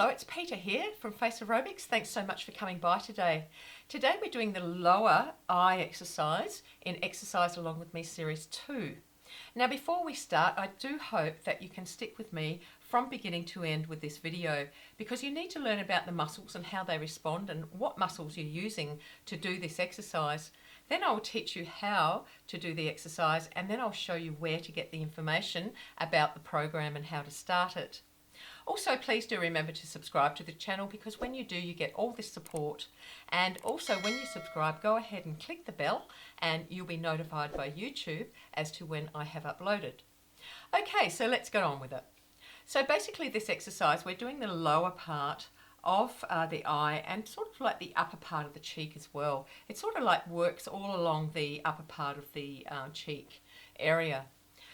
Hello, it's Peta here from Facerobics. Thanks so much for coming by today. Today we're doing the lower eye exercise in Exercise Along With Me Series 2. Now before we start, I do hope that you can stick with me from beginning to end with this video, because you need to learn about the muscles and how they respond and what muscles you're using to do this exercise. Then I'll teach you how to do the exercise, and then I'll show you where to get the information about the program and how to start it. Also, please do remember to subscribe to the channel, because when you do, you get all this support. And also, when you subscribe, go ahead and click the bell and you'll be notified by YouTube as to when I have uploaded. Okay, so let's get on with it. So basically this exercise, we're doing the lower part of the eye and sort of like the upper part of the cheek as well. It sort of like works all along the upper part of the cheek area.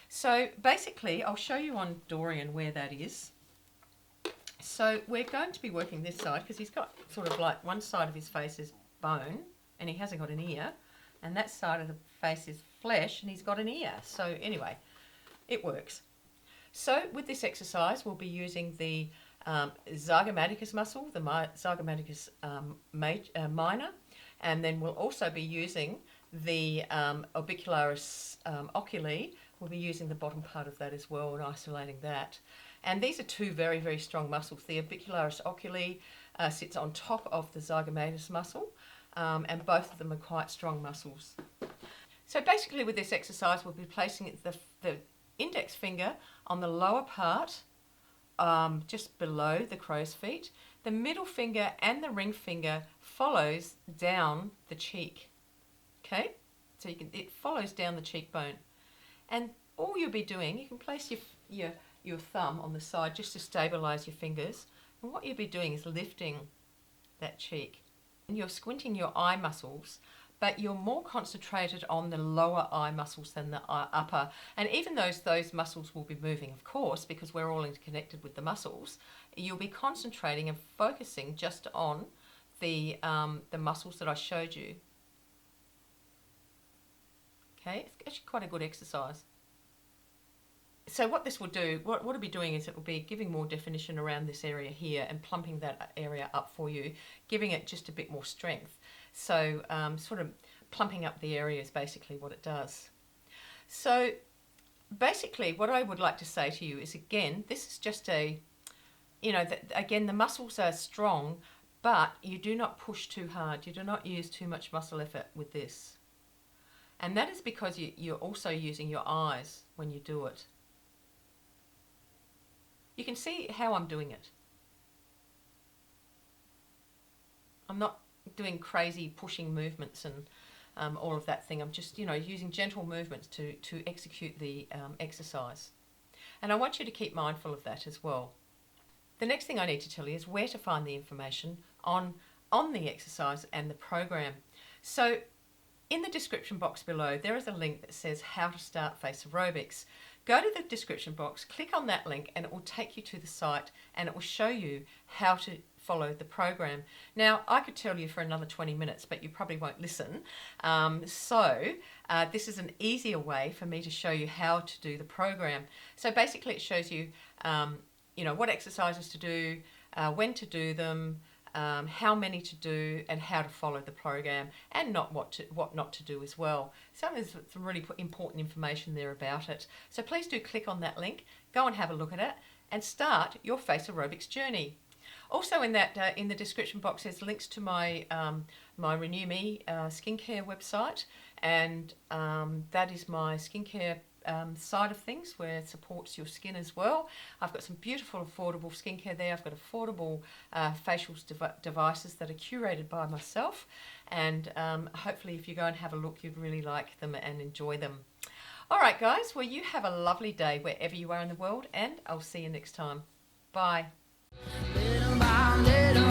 So basically, I'll show you on Dorian where that is. So we're going to be working this side because he's got sort of like one side of his face is bone and he hasn't got an ear, and that side of the face is flesh and he's got an ear. So anyway, it works. So with this exercise, we'll be using the zygomaticus muscle, the zygomaticus minor, and then we'll also be using the orbicularis oculi. We'll be using the bottom part of that as well and isolating that. And these are two very, very strong muscles. The orbicularis oculi sits on top of the zygomaticus muscle, and both of them are quite strong muscles. So basically with this exercise, we'll be placing the index finger on the lower part, just below the crow's feet. The middle finger and the ring finger follows down the cheek. Okay, so it follows down the cheekbone. And all you'll be doing, you can place your thumb on the side just to stabilize your fingers. And what you'll be doing is lifting that cheek. And you're squinting your eye muscles, but you're more concentrated on the lower eye muscles than the upper. And even though those muscles will be moving, of course, because we're all interconnected with the muscles, you'll be concentrating and focusing just on the muscles that I showed you. Okay, it's actually quite a good exercise. So what this will do, what it'll be doing is it will be giving more definition around this area here and plumping that area up for you, giving it just a bit more strength. So sort of plumping up the area is basically what it does. So basically what I would like to say to you is, again, this is just again, the muscles are strong, but you do not push too hard. You do not use too much muscle effort with this. And that is because you're also using your eyes when you do it. You can see how I'm doing it. I'm not doing crazy pushing movements and all of that thing. I'm just, using gentle movements to execute the exercise. And I want you to keep mindful of that as well. The next thing I need to tell you is where to find the information on the exercise and the program. So in the description box below, there is a link that says how to start Facerobics. Go to the description box, click on that link, and it will take you to the site and it will show you how to follow the program. Now, I could tell you for another 20 minutes, but you probably won't listen. This is an easier way for me to show you how to do the program. So basically it shows you, what exercises to do, when to do them, how many to do, and how to follow the program, and what not to do as well. So there's some really important information there about it. So please do click on that link, go and have a look at it, and start your Facerobics journey. Also in the description box there's links to my Renew Me skincare website, and that is my skincare side of things where it supports your skin as well. I've got some beautiful affordable skincare there. I've got affordable facial devices that are curated by myself, and hopefully if you go and have a look you'd really like them and enjoy them. Alright guys, well you have a lovely day wherever you are in the world, and I'll see you next time. Bye. Little by little.